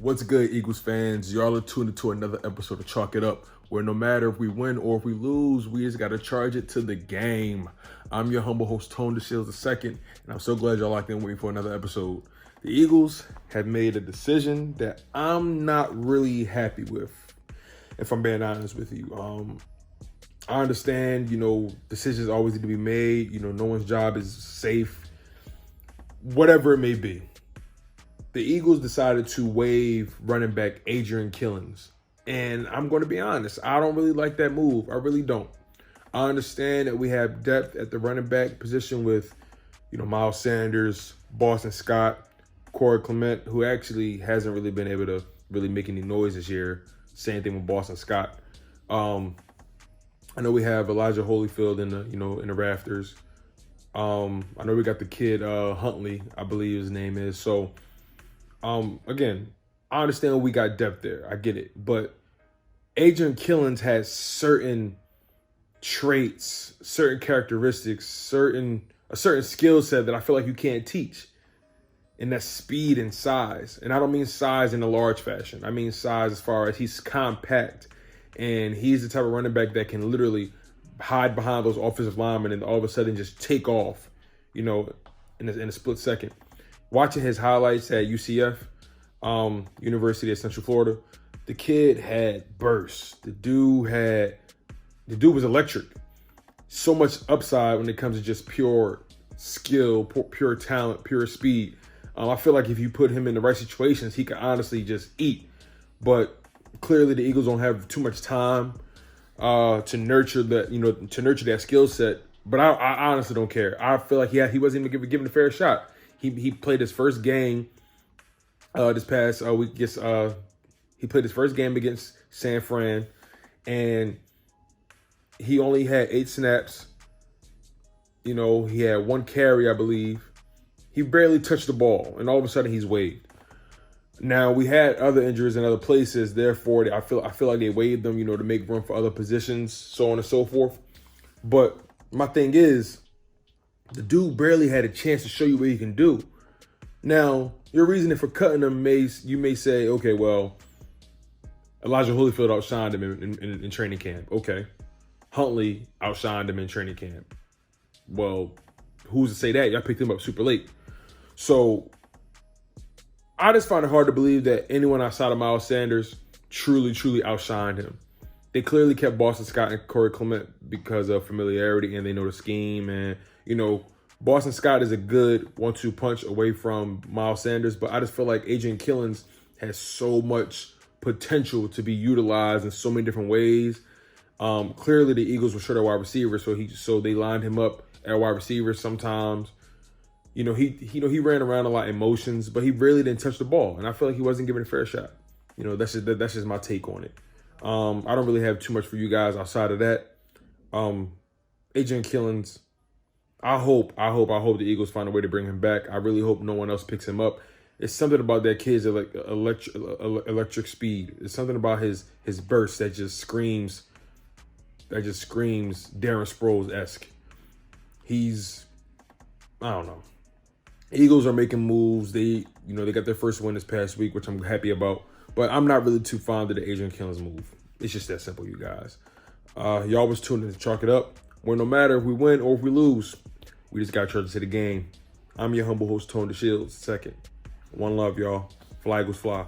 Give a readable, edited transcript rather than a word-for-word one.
What's good, Eagles fans? Y'all are tuned into another episode of Chalk It Up, where no matter if we win or if we lose, we just got to charge it to the game. I'm your humble host, Tone DeShields II, and I'm so glad y'all locked in waiting for another episode. The Eagles have made a decision that I'm not really happy with, if I'm being honest with you. I understand, decisions always need to be made. No one's job is safe, whatever it may be. The Eagles decided to waive running back Adrian Killins. And I'm going to be honest, I don't really like that move. I really don't. I understand that we have depth at the running back position with, Miles Sanders, Boston Scott, Corey Clement, who actually hasn't really been able to really make any noise this year. Same thing with Boston Scott. I know we have Elijah Holyfield in the rafters. I know we got the kid Huntley, I believe his name is. So again, I understand we got depth there. I get it. But Adrian Killins has certain traits, certain characteristics, a certain skill set that I feel like you can't teach. And that's speed and size. And I don't mean size in a large fashion. I mean size as far as he's compact. And he's the type of running back that can literally hide behind those offensive linemen and all of a sudden just take off, in a split second. Watching his highlights at UCF, University of Central Florida, the kid had bursts. The dude was electric. So much upside when it comes to just pure skill, pure talent, pure speed. I feel like if you put him in the right situations, he could honestly just eat. But clearly the Eagles don't have too much time to nurture that skill set. But I honestly don't care. I feel like he wasn't even given a fair shot. He played his first game this past week. He played his first game against San Fran, and he only had 8 snaps. He had 1 carry, I believe. He barely touched the ball, and all of a sudden he's waived. Now, we had other injuries in other places, therefore I feel like they waived them, to make room for other positions, so on and so forth. But my thing is, the dude barely had a chance to show you what he can do. Now, your reasoning for cutting him you may say, okay, well, Elijah Holyfield outshined him in training camp. Okay. Huntley outshined him in training camp. Well, who's to say that? Y'all picked him up super late. So I just find it hard to believe that anyone outside of Miles Sanders truly outshined him. They clearly kept Boston Scott and Corey Clement because of familiarity and they know the scheme. And, Boston Scott is a good 1-2 punch away from Miles Sanders, but I just feel like Adrian Killins has so much potential to be utilized in so many different ways. Clearly the Eagles were short at wide receiver, so they lined him up at wide receiver sometimes. He ran around a lot in motions, but he really didn't touch the ball, and I feel like he wasn't given a fair shot. That's just my take on it. I don't really have too much for you guys outside of that. Adrian Killins, I hope the Eagles find a way to bring him back. I really hope no one else picks him up. It's something about that kid's electric speed. It's something about his burst that just screams Darren Sproles-esque. I don't know. Eagles are making moves. They got their first win this past week, which I'm happy about. But I'm not really too fond of the Adrian Killins move. It's just that simple, you guys. Y'all was tuned in to Chalk It Up, where no matter if we win or if we lose, we just got charged to the game. I'm your humble host, Tone DeShields II. One love, y'all. Fly Eagles fly.